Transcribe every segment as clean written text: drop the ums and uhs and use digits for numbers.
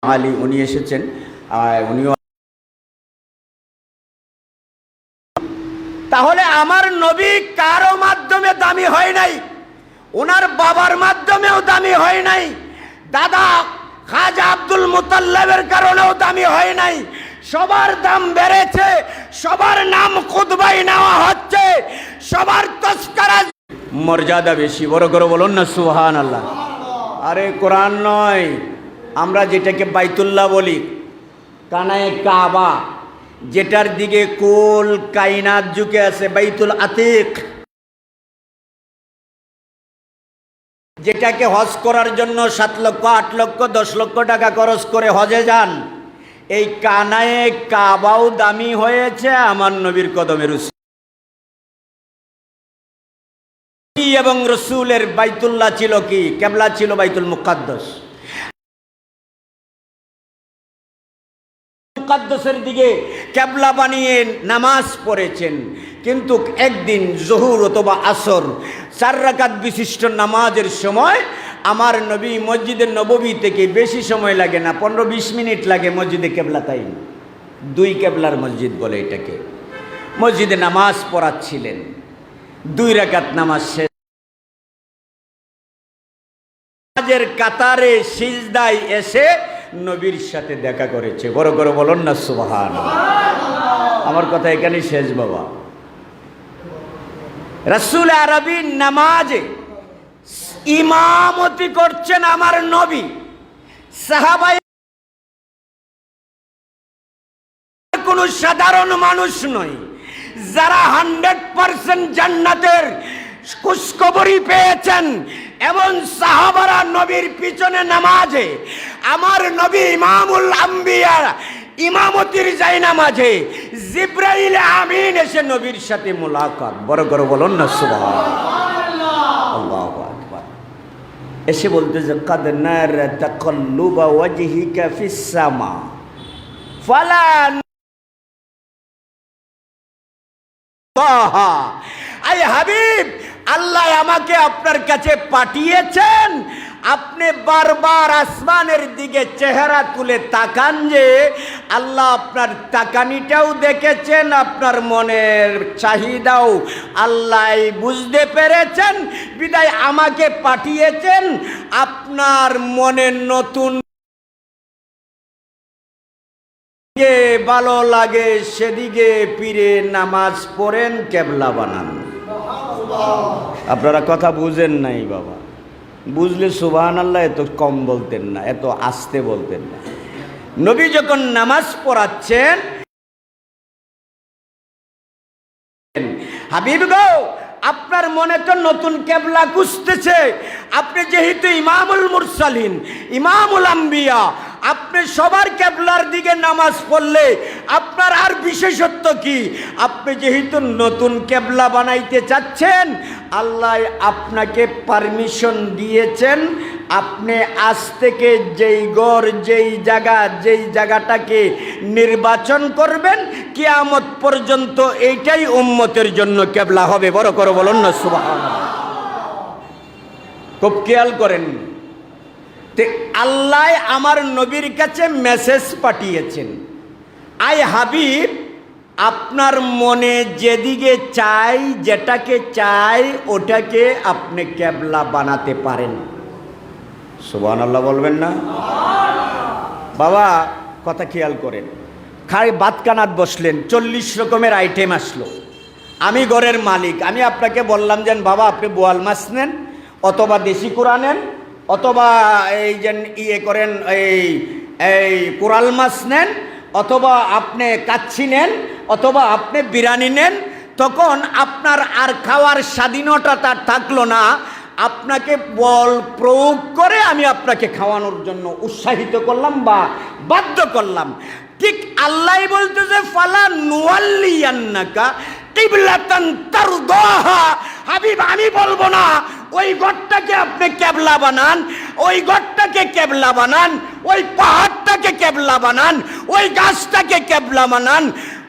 আলী উনি এসেছেন, উনিও। তাহলে আমার নবী কারো মাধ্যমে দামি হয় নাই, ওনার বাবার মাধ্যমেও দামি হয় নাই, দাদা খাজা আব্দুল মুতাল্লিবের কারণেও দামি হয় নাই। সবার দাম বেড়েছে, সবার নাম খুতবায় নেওয়া হচ্ছে, সবার তস্করা মর্যাদা বেশি। বড় করে বলুন না সুবহানাল্লাহ। আরে কোরআন নয়, আমরা যেটাকে বাইতুল্লাহ বলি, কানায়ে কাবা, যেটার দিকে কুল কায়নাত ঝুঁকে আছে, বাইতুল আতিক, যেটাকে হজ করার জন্য 7 লক্ষ 8 লক্ষ 10 লক্ষ টাকা খরচ করে হজে যান, এই কানায়ে কাবাও দামি হয়েছে আমার নবীর কদমের উসিলায়। এবং রসুলের বাইতুল্লাহ ছিল কি, কিবলা ছিল বাইতুল মুকাদ্দাস। মুকাদ্দাসের দিকে কিবলা বানিয়ে নামাজ পড়েছেন, কিন্তু একদিন জোহর অথবা আসর 4 রাকাত বিশিষ্ট নামাজের সময় আমার নবী মসজিদে নববী থেকে বেশি সময় লাগে না, 15-20 মিনিট লাগে মসজিদে কিবলা, তাই 2 কিবলার মসজিদ বলে এটাকে, মসজিদে নামাজ পড়াচ্ছিলেন। 2 রাকাত নামাজ শেষ, নামাজের কাতারে সিজদায় এসে নবীর সাথে দেখা করেছে। বড় করে বলুন না সুবহানাল্লাহ। আমার কথা এখানেই শেষ বাবা। রাসূল আরবি নামাজে ইমামতি করছেন আমার নবী, সাহাবায়ে কোনো সাধারণ মানুষ নয়, যারা 100% জান্নাতের খুশখবরি পেয়েছেন, এমন সাহাবারা নবীর পিছনে নামাজে, আমার নবী ইমামুল আম্বিয়া ইমামতির জায়নামাজে জিবরাইল আমিন এসে নবীর সাথে মুলাকাত। বড় করে বলুন না সুবহানাল্লাহ, আল্লাহু আকবার। এসে বলতেছে কাদ নারা তাকাল্লুবা ওয়াজহিকা ফিস সামা ফালা আয় হাবিব, আল্লাহ আমাকে আপনার কাছে পাঠিয়েছেন, আপনি বারবার আসমানের দিকে চেহারা তুলে তাকান, যে আল্লাহ আপনার তাকানিটাও দেখেছেন, আপনার মনের চাহিদাও আল্লাহ বুঝতে পেরেছেন, বিদায় আমাকে পাঠিয়েছেন আপনার মনে নতুন ভালো লাগে সেদিকে ফিরে নামাজ পড়েন, কিবলা বানান। আপনারা কথা বুঝেন নাই বাবা, বুঝলে সুবহানাল্লাহ এত কম বলতেন না, এত আস্তে বলতেন না। নবী যখন নামাজ পড়াচ্ছেন, হাবিব গো আপনার মনে তো নতুন কিবলা খুঁজতেছে, আপনি যেহেতু ইমামুল মুরসালিন, ইমামুল আম্বিয়া, আপনি সবার কিবলার দিকে নামাজ পড়লে আপনার আর বিশেষত্ব কি? আপনি যেহেতু নতুন কিবলা বানাইতে চাচ্ছেন, আল্লাহ আপনাকে পারমিশন দিয়েছেন, আপনি আজ থেকে যেই ঘর যেই জায়গাটাকে নির্বাচন করবেন, কিয়ামত পর্যন্ত এইটাই উম্মতের জন্য কিবলা হবে। বড় করে বলুন না সুবহানাল্লাহ। খুব খেয়াল করেন, আল্লাহ আমার নবীর কাছে মেসেজ পাঠিয়েছেন, আয় হাবিব আপনার মনে যেদিকে চাই, যেটাকে চাই ওটাকে আপনি কিবলা বানাতে পারেন। সুবহানাল্লাহ বলবেন না বাবা? কথা খেয়াল করেন, খাই ভাত কানাত বসলেন, 40 রকমের আইটেম আসলো, আমি ঘরের মালিক, আমি আপনাকে বললাম যে বাবা আপনি বোয়াল মাছ নেন, অথবা দেশি কুড়া নেন, অথবা এই যে করেন এই কোরাল মাছ নেন, অথবা আপনি কাচ্ছি নেন, অথবা আপনি বিরিয়ানি নেন, তখন আপনার আর খাওয়ার স্বাধীনতা তার থাকলো না, আপনাকে বল প্রয়োগ করে আমি আপনাকে খাওয়ানোর জন্য উৎসাহিত করলাম বা বাধ্য করলাম। ঠিক আল্লাহ বলতেছে ফালা নুওয়াল্লিয়ান্নাকা কিবলাতান তারদাহা, হাবিব আমি বলবো না ওই ঘরটাকে আপনি কিবলা বানান, ওই ঘরটাকে কিবলা বানান, ওই পাহাড়টাকে কিবলা বানান, ওই গাছটাকে কিবলা বানান।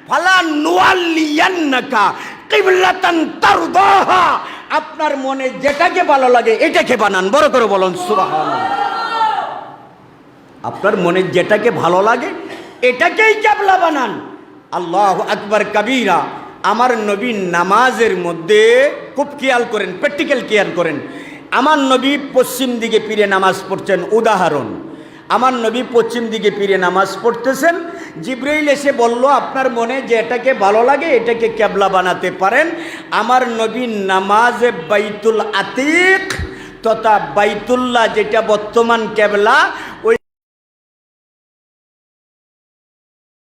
ফালা নুওয়াল্লিয়ান্নাকা কিবলাতান তারদাহা, আপনার মনে যেটাকে ভালো লাগে এটাকে বানান। বড় করে বলুন সুবহানাল্লাহ। আপনার মনে যেটাকে ভালো লাগে এটাকেই ক্যাবলা বানান। আল্লাহু আকবার কাবীরা। আমার নবী নামাজের মধ্যে খুব খেয়াল করেন, প্র্যাকটিক্যাল খেয়াল করেন। আমার নবী পশ্চিম দিকে ফিরে নামাজ পড়ছেন। উদাহরণ, আমার নবী পশ্চিম দিকে ফিরে নামাজ পড়তেছেন, জিবরাইল এসে বলল আপনার মনে যে এটাকে ভালো লাগে এটাকে ক্যাবলা বানাতে পারেন। আমার নবী নামাজে বাইতুল আতিক তথা বাইতুল্লাহ যেটা বর্তমান ক্যাবলা, ওই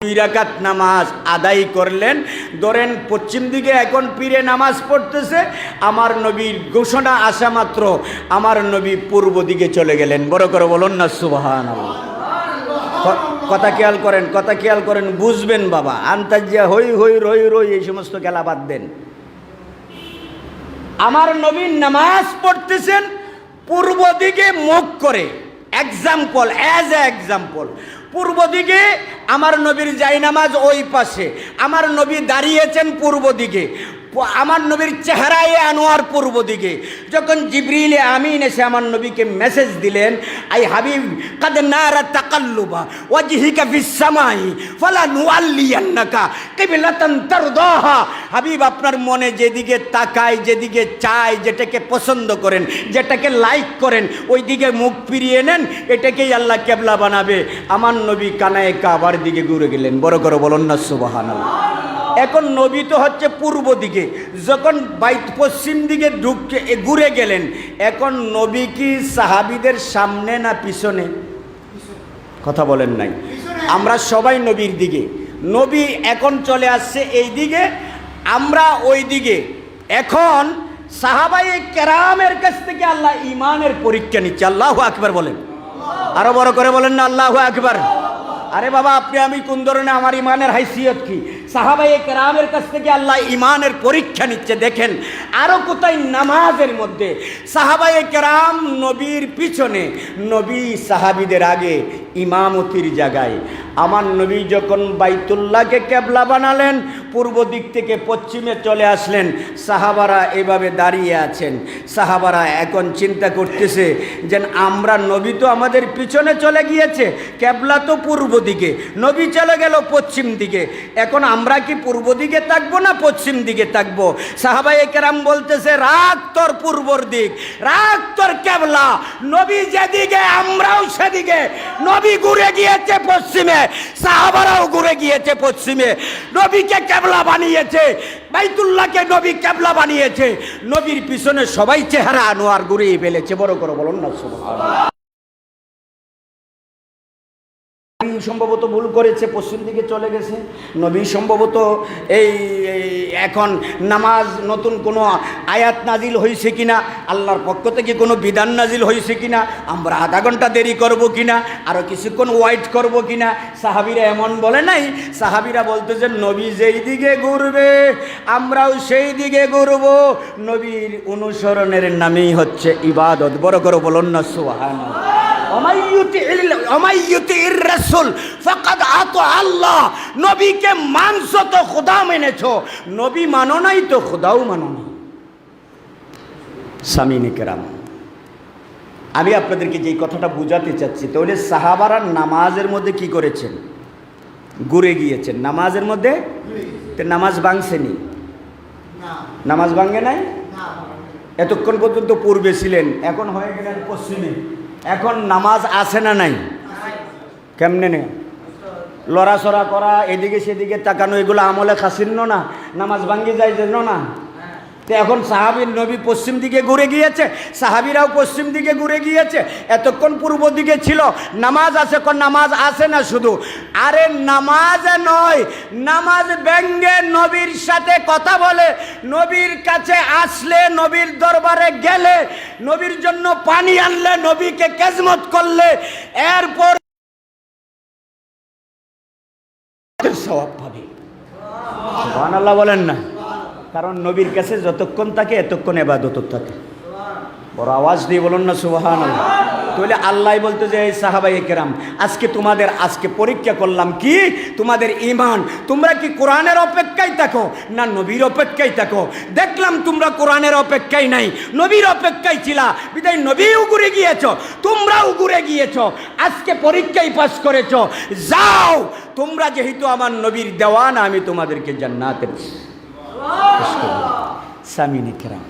2 রাকাত নামাজ আদায় করলেন। ধরেন পশ্চিম দিকে এখন পীরে নামাজ পড়তেছে, আমার নবীর ঘোষণা আসা মাত্র আমার নবী পূর্ব দিকে চলে গেলেন। বড় করে বলুন না সুবহানাল্লাহ। কথা খেয়াল করেন, কথা খেয়াল করেন, বুঝবেন বাবা। আন্তাজিয়া হই হই রই রই এই সমস্ত খেলা বাদ দেন। আমার নবী নামাজ পড়তেছেন পূর্ব দিকে মুখ করে। এক্সাম্পল, অ্যাজ এ এক্সাম্পল, পূর্ব দিকে আমার নবীর জায়নামাজ ওই পাশে, আমার নবী দাঁড়িয়েছেন পূর্ব দিকে, আমার নবীর চেহারায় আনোয়ার পূর্ব দিকে। যখন জিবরিল আমিন এসে আমার নবীকে মেসেজ দিলেন, আই হাবিব কাদ নারা তাকাল্লুবা ওয়াজহিকা ফিস সামাই ফালা নুআল্লিয়ান্নাকা কিবলাতান তারদাহা। হাবিব আপনার মনে যেদিকে তাকায়, যেদিকে চায়, যেটাকে পছন্দ করেন, যেটাকে লাইক করেন, ওই দিকে মুখ ফিরিয়ে নেন, এটাকেই আল্লাহ কেবলা বানাবে। আমার নবী কানায় কাবার দিকে ঘুরে গেলেন। বড় করে বলুন না সুবহানাল্লাহ। এখন নবী তো হচ্ছে পূর্ব দিকে, যখন পশ্চিম দিকে ঢুকে ঘুরে গেলেন, এখন নবী কি সাহাবীদের সামনে না পিছনে? কথা বলেন নাই। আমরা সবাই নবীর দিকে, নবী এখন চলে আসছে এই দিকে, আমরা ওই দিকে। এখন সাহাবায়ে কেরামের কাছ থেকে আল্লাহ ইমানের পরীক্ষা নিচ্ছে। আল্লাহু আকবার বলেন, আরো বড় করে বলেন না আল্লাহু আকবার। আরে বাবা, আপনি আমি কোন ধরনের, আমার ইমানের হাইসিয়ত কি? সাহাবায়ে কেরামের কাছ থেকে আল্লাহ ইমানের পরীক্ষা নিচ্ছে। দেখেন আরো কোথায়, নামাজের মধ্যে সাহাবায়ে কেরাম নবীর পিছনে, নবী সাহাবীদের আগে ইমামতির জায়গায়। আমার নবী যখন বাইতুল্লাহকে কেবলা বানালেন, পূর্ব দিক থেকে পশ্চিমে চলে আসলেন, সাহাবারা এভাবে দাঁড়িয়ে আছেন। সাহাবারা এখন চিন্তা করতেছে যে আমরা, নবী তো আমাদের পিছনে চলে গিয়েছে, কেবলা তো পূর্ব দিকে, নবী চলে গেল পশ্চিম দিকে, এখন আমরা কি পূর্ব দিকে থাকবো না পশ্চিম দিকে থাকবো? সাহাবায়ে কেরাম বলতেছে, রাখ তোর পূর্বর দিক, রাখ তোর কেবলা, নবী যেদিকে আমরাও সেদিকে। নবী ঘুরে গিয়েছে পশ্চিমে, সাহাবারাও ঘুরে গিয়েছে পশ্চিমে, নবীকে কেবলা বানিয়েছে, বাইতুল্লাহকে নবী কেবলা বানিয়েছে, নবীর পিছনে সবাই চেহারা আনোয়ার ঘুরিয়ে ফেলেছে। বড় করে বলুন না সুবহানাল্লাহ। সম্ভবত ভুল করেছে, পশ্চিম দিকে চলে গেছে। নবী সম্ভবত এই এখন নামাজ নতুন কোনো আয়াত নাজিল হয়েছে কিনা, আল্লাহর পক্ষ থেকে কোনো বিধান নাজিল হয়েছে কিনা, আমরা আধা ঘন্টা দেরি করব কিনা, আরও কিছুক্ষণ ওয়েট করব কিনা। সাহাবীরা এমন বলে নাই, সাহাবীরা বলতেছেন নবী যেই দিকে ঘুরবে আমরাও সেই দিকে ঘুরব। নবীর অনুসরণের নামেই হচ্ছে ইবাদত। বড় করে বলুন না সুবহানাল্লাহ। নবীকে মানছো তো খোদা মেনেছো, নবী মানো নাই তো খোদাও মানো নাই। সামিনে কেরাম, আমি আপনাদেরকে যে কথাটা বুঝাতে চাচ্ছি, তাহলে সাহাবারা নামাজের মধ্যে কি করেছেন? ঘুরে গিয়েছেন নামাজের মধ্যে। নামাজ ভাঙছেনি? নামাজ ভাঙে নাই। এতক্ষণ পর্যন্ত পূর্বে ছিলেন, এখন হয়ে গেলেন পশ্চিমে। এখন নামাজ আছে না নাই? কেমনে নেই? লড়াচড়া করা, এদিকে সেদিকে তাকানো, এগুলো আমলে খাসিন্ন না? নামাজ ভাঙ্গি যায় যেন না? তো এখন সাহাবীর নবী পশ্চিম দিকে ঘুরে গিয়েছে, সাহাবীরাও পশ্চিম দিকে ঘুরে গিয়েছে। এতক্ষণ পূর্ব দিকে ছিল, নামাজ আছে। কোন নামাজ আছে না শুধু? আরে নামাজ নয়, নামাজ ব্যঙ্গে নবীর সাথে কথা বলে, নবীর কাছে আসলে, নবীর দরবারে গেলে, নবীর জন্য পানি আনলে, নবীকে খেদমত করলে, এরপর সওয়াব পাবে। সুবহানাল্লাহ বলেন না? কারণ নবীর কাছে যতক্ষণ থাকে এতক্ষণ ইবাদত থাকে। বড় আওয়াজ দিয়ে বলুন না সুবহানাল্লাহ। তাহলে আল্লাহ বলতো যে এই সাহাবায়ে কেরাম আজকে তোমাদের আজকে পরীক্ষা করলাম কি তোমাদের ঈমান, তোমরা কি কোরআনের অপেক্ষায় থাকো না নবীর অপেক্ষায় থাকো? দেখলাম তোমরা কোরআনের অপেক্ষায় নাই, নবীর অপেক্ষায় ছিলা, বিদায় নবীও ঘুরে গিয়েছো, তোমরাও ঘুরে গিয়েছো, আজকে পরীক্ষায় পাস করেছো, যাও তোমরা যেহেতু আমার নবীর দেওয়ান আমি তোমাদেরকে জান্নাতের সামিনে কেরাম।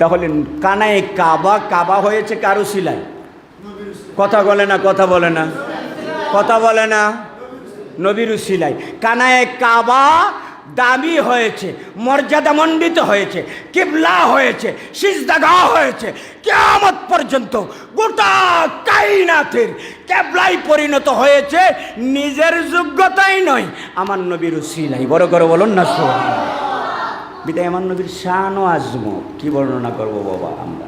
তাহলে কানায় কাবা, কাবা হয়েছে কারো সিলাই? কথা বলে না, কথা বলে না, কথা বলে না, নবীর সিলাই। কানায় কাবা দামি হয়েছে, মর্যাদামণ্ডিত হয়েছে, কিবলা হয়েছে, সিজদাগাহ হয়েছে, কিয়ামত পর্যন্ত গোটা কায়নাতের কিবলায় পরিণত হয়েছে, নিজের যোগ্যতাই নয় আমার নবীর সিলাই। বড় করে বলুন না সুবহানাল্লাহ। বিদায় আমার নবীর শান ও আজমত কি বর্ণনা করব বাবা আমরা?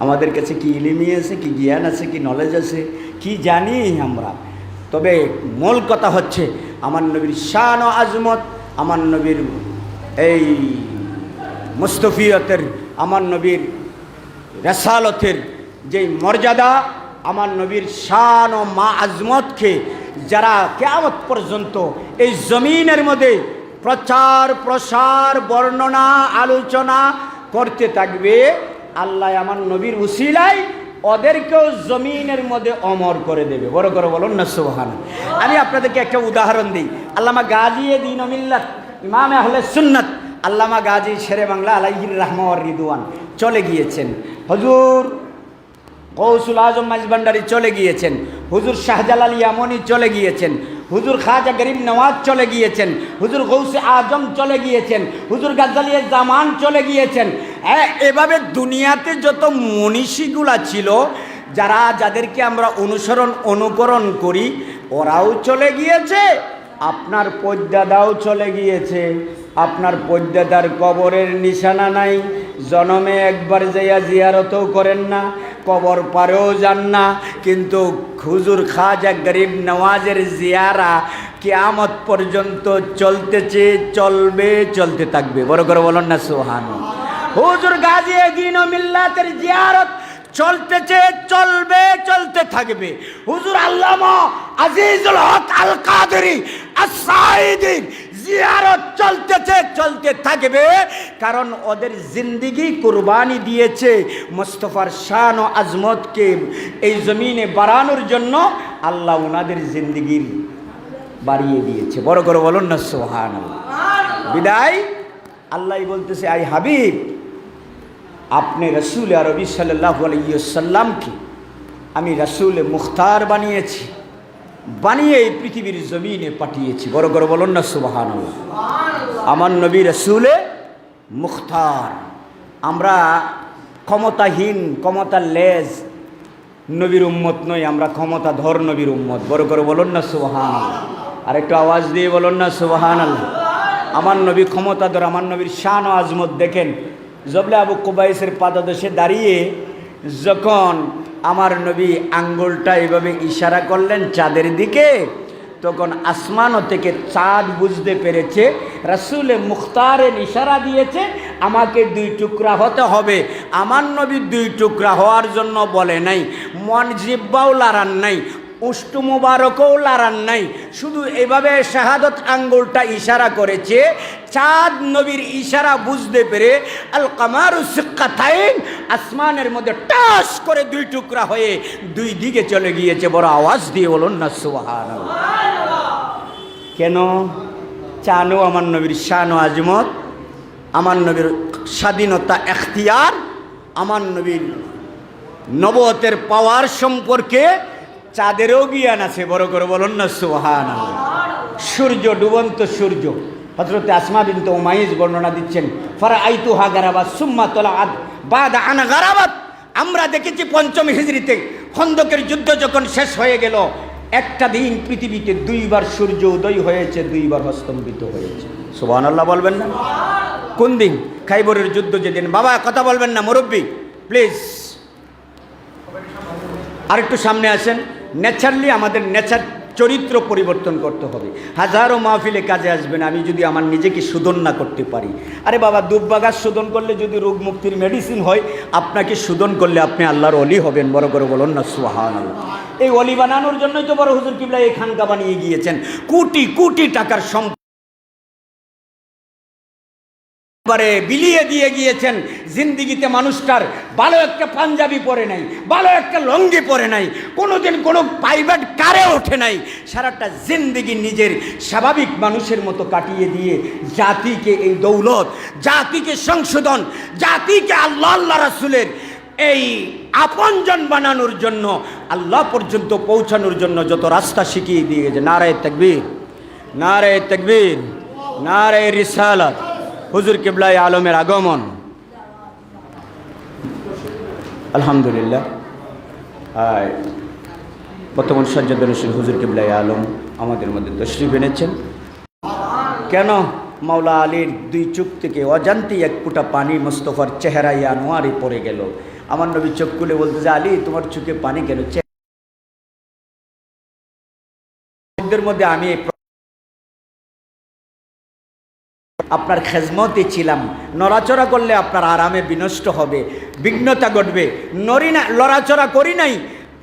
আমাদের কাছে কি ইলমি আছে, কি জ্ঞান আছে, কি নলেজ আছে, কি জানি আমরা? তবে মূল কথা হচ্ছে আমার নবীর শান ও আজমত, আমার নবীর এই মুস্তফিয়তের, আমার নবীর রেসালতের যেই মর্যাদা, আমার নবীর শান ও মা আজমতকে যারা কিয়ামত পর্যন্ত এই জমিনের মধ্যে প্রচার প্রসার বর্ণনা আলোচনা করতে থাকবে, আল্লাহ আমার নবীর উসিলায় ওদেরকেও জমিনের মধ্যে অমর করে দেবে। বড় করে বলুন না সুবহানাল্লাহ। আমি আপনাদেরকে একটা উদাহরণ দিই। আল্লামা গাজী দ্বীন ও মিল্লাত, ইমাম আহলে সুন্নাত আল্লামা গাজী শেরে বাংলা আলাইহির রাহমা ওয়ার রিদওয়ান চলে গিয়েছেন। হুজুর গৌসুল আজম মাইজভান্ডারী চলে গিয়েছেন, হুজুর শাহজালাল ইয়ামনি চলে গিয়েছেন, হুজুর খাজা গরিব নওয়াজ চলে গিয়েছেন, হুজুর গৌসে আজম চলে গিয়েছেন, হুজুর গাজ্জালিয়ে জামান চলে গিয়েছেন। এভাবে দুনিয়াতে যত মনীষীগুলা ছিল, যাদেরকে আমরা অনুকরণ করি, ওরাও চলে গিয়েছে, আপনার পদ্দাদাও চলে গিয়েছে। আপনার পদ্দাদার কবরের নিশানা নাই, জনমে একবার যাইয়া জিয়ারতও করেন না, কবর পারেও যান না, কিন্তু হুজুর খাজা গরিব নওয়াজের জিয়ারা কিয়ামত পর্যন্ত চলতেছে, চলবে, চলতে থাকবে। বড় করে বলুন না সুবহানাল্লাহ। হুজুর গাজী দ্বীন ও মিল্লাতের জিয়ারত চলতেছে, চলবে, চলতে থাকবে। হুজুর আল্লামা আজিজুল হক আল কাদেরী আস-সাঈদীর জিয়ারত চলতেছে, চলতে থাকবে, কারণ ওদের জিন্দেগি কুরবানি দিয়েছে মুস্তাফার শান ও আজমতকে এই জমিনে বাড়ানোর জন্য। আল্লাহ ওনাদের জিন্দেগির বাড়িয়ে দিয়েছে। বড় করে বলুন না সুবহানাল্লাহ। বিদায় আল্লাহ বলতেছে, আই হাবিব, আপনি রসুল আরবি সাল্লাল্লাহু আলাইহি ওয়াসাল্লামকে আমি রসুল মুখতার বানিয়েছি, বানিয়ে এই পৃথিবীর জমিনে পাঠিয়েছি। বড় করে বলুন না সুবহানাল্লাহ। আমার নবী রসুলে মুখতার। আমরা ক্ষমতাহীন, ক্ষমতার লেজ নবীর উম্মত নই, আমরা ক্ষমতাধর নবীর উম্মত। বড় করে বলুন না সুবহানাল্লাহ। আর একটু আওয়াজ দিয়ে বলুন না সুবহানাল্লাহ। আমার নবী ক্ষমতাধর। আমার নবীর শান ও আজমত দেখেন। জবলে আবু কুবাইসের পাদদেশে দাঁড়িয়ে যখন আমার নবী আঙ্গুলটা এভাবে ইশারা করলেন চাঁদের দিকে, তখন আসমানও থেকে চাঁদ বুঝতে পেরেছে রাসূলে মুখতারের ইশারা দিয়েছে আমাকে দুই টুকরা হতে হবে। আমার নবী দুই টুকরা হওয়ার জন্য বলে নাই, মন জিব্বাও লাড়ান নাই, উষ্টু মুবারকও লাড়ান নাই, শুধু এভাবে শাহাদত আঙ্গুলটা ইশারা করেছে। চাঁদ নবীর ইশারা বুঝতে পেরে আল কামারু সিক্কাতাইন আসমানের মধ্যে টাস করে দুই টুকরা হয়ে দুই দিকে চলে গিয়েছে। বড় আওয়াজ দিয়ে বলুন না সুবহানাল্লাহ। কেন? চানো আমার নবীর শান ও আজমত, আমার নবীর স্বাধীনতা এখতিয়ার, আমার নবীর নবুয়তের পাওয়ার সম্পর্কে চাঁদেরও জ্ঞান আছে। বড় করে বলুন না সুবহানাল্লাহ। সূর্য, ডুবন্ত সূর্য, হযরত আসমা বিনত উমাইস বর্ণনা দিচ্ছেন, ফারাআইতুহা গারাবাত সুম্মা তালাআত বাদা আন গারাবাত। আমরা দেখেছি পঞ্চম হিজরিতে খন্দকের যুদ্ধ যখন শেষ হয়ে গেল, একটা দিন পৃথিবীতে দুইবার সূর্য উদয় হয়েছে, দুইবার অস্তম্ভিত হয়েছে। সুবহানাল্লাহ বলবেন না? কোন দিন? খাইবরের যুদ্ধ যেদিন। বাবা কথা বলবেন না, মুরব্বী প্লিজ আরেকটু সামনে আসেন। ন্যাচারালি আমাদের নেচার চরিত্র পরিবর্তন করতে হবে। হাজারো মাহফিলে কাজে আসবেন, আমি যদি আমার নিজেকে শোধন না করতে পারি। আরে বাবা, দুব্বা গাছ শোধন করলে যদি রোগ মুক্তির মেডিসিন হয়, আপনাকে শোধন করলে আপনি আল্লাহর অলি হবেন। বড় করে বলুন না সুবহানাল্লাহ। এই অলি বানানোর জন্যই তো বড় হুজুর কিবলা এই খানকা বানিয়ে গিয়েছেন। কোটি কোটি টাকার সম্পদ বিলিয়ে দিয়ে গিয়েছেন। জিন্দিগিতে মানুষটার ভালো একটা পাঞ্জাবি পরে নাই, ভালো একটা লঙ্গি পরে নাই, কোনোদিন কোনো প্রাইভেট কারে ওঠে নাই। সারাটা জিন্দিগি নিজের স্বাভাবিক মানুষের মতো কাটিয়ে দিয়ে জাতিকে এই দৌলত, জাতিকে সংশোধন, জাতিকে আল্লাহ আল্লাহ রাসূলের এই আপনজন বানানোর জন্য, আল্লাহ পর্যন্ত পৌঁছানোর জন্য যত রাস্তা শিখিয়ে দিয়ে গেছে। নারায়ে তাকবীর, নারায়ে তাকবীর, নারায়ে রিসালাত। হুজুর কিবলাই আলমের আগমন, আলহামদুলিল্লাহ। বর্তমান সজ্জাদ রসুল হুজুর কিবলাই আলম আমাদের মধ্যে তশরিফ এনেছেন। কেন? মাওলা আলীর দুই চোখ থেকে অজান্তেই এক ফুটা পানি মোস্তফার চেহারায় আনোয়ারে পড়ে গেল। আমার নবী চোখ খুলে বলতে যে, আলী তোমার চোখে পানি কেন? চেহারার মধ্যে আমি আপনার খেজমতে ছিলাম, নড়াচড়া করলে আপনার আরামে বিনষ্ট হবে, বিঘ্নতা ঘটবে। লড়াচড়া করি নাই,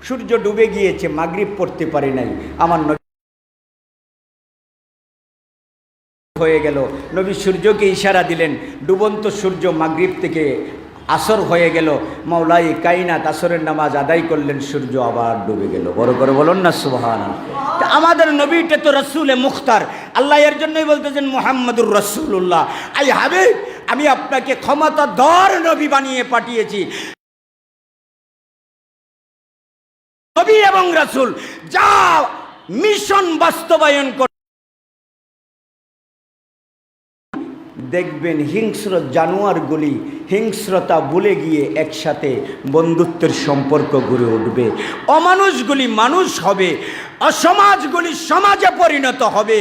সূর্য ডুবে গিয়েছে, মাগরিব পড়তে পারি নাই। আমার নবী হয়ে গেল, নবী সূর্যকে ইশারা দিলেন, ডুবন্ত সূর্য মাগরিব থেকে আসর হয়ে গেল। মাওলাই কায়নাত আসরের নামাজ আদায় করলেন, সূর্য আবার ডুবে গেল। বড় করে বলুন না সুবহানাল্লাহ। আমাদের নবীটা তো রসুলে মুখতার, আল্লাহ এর জন্যই বলতেছেন মুহাম্মাদুর রাসূলুল্লাহ। আই হাবিব, আমি আপনাকে ক্ষমতাধর নবী বানিয়ে পাঠিয়েছি। নবী এবং রাসূল যা মিশন বাস্তবায়ন করে দেখবেন, হিংস্র জানোয়ারগুলি হিংস্রতা ভুলে গিয়ে একসাথে বন্ধুত্বের সম্পর্ক গড়ে উঠবে। অমানুষগুলি মানুষ হবে, অসমাজগুলি সমাজে পরিণত হবে,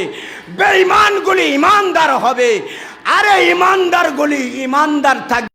বেঈমানগুলি ইমানদার হবে। আরে ইমানদারগুলি ইমানদার থাকবে,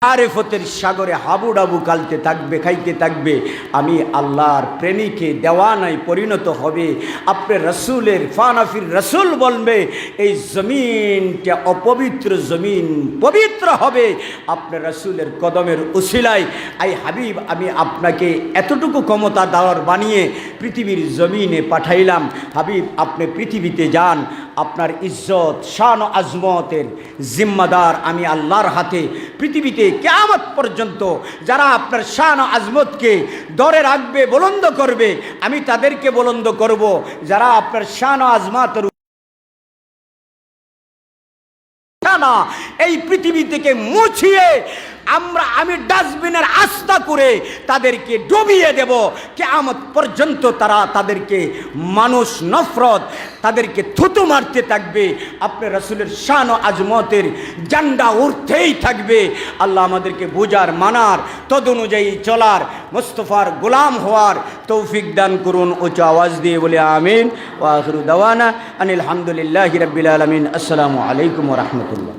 আরেফতের সাগরে হাবুডাবু কালতে থাকবে, খাইতে থাকবে। আমি আল্লাহর প্রেমিকে দেওয়ানায় পরিণত হবে। আপনার রসুলের ফানাফির রসুল বলবে, এই জমিনটা অপবিত্র জমিন পবিত্র হবে আপনার রসুলের কদমের উসিলায়। আই হাবিব, আমি আপনাকে এতটুকু ক্ষমতা দেওয়ার বানিয়ে পৃথিবীর জমিনে পাঠাইলাম। হাবিব, আপনি পৃথিবীতে যান, আপনার ইজ্জত শান ও আজমতের জিম্মাদার আমি আল্লাহর হাতে। পৃথিবীতে কিয়ামত পর্যন্ত যারা আপনার শান ও আজমতকে ধরে রাখবে, বুলন্দ করবে, আমি তাদেরকে বুলন্দ করব। যারা আপনার শান ও আজমতের না এই পৃথিবী থেকে মুছিয়ে আমি ডাস্টবিনের আস্থা করে তাদেরকে ডুবিয়ে দেব। কিয়ামত পর্যন্ত তাদেরকে মানুষ নফরত, তাদেরকে থুতু মারতে থাকবে। আপনার রাসূলের শান ও আজমতের ঝান্ডা উঠতেই থাকবে। আল্লাহ আমাদেরকে বুঝার, মানার, তদনুযায়ী চলার, মুস্তাফার গোলাম হওয়ার তৌফিক দান করুন। উচ্চ আওয়াজ দিয়ে বলে আমিন। ওয়া আখিরু দাওয়ানা আনিল হামদুলিল্লাহি রাব্বিল আলামিন। আসসালামু আলাইকুম ওয়া রাহমাতুল্লাহ।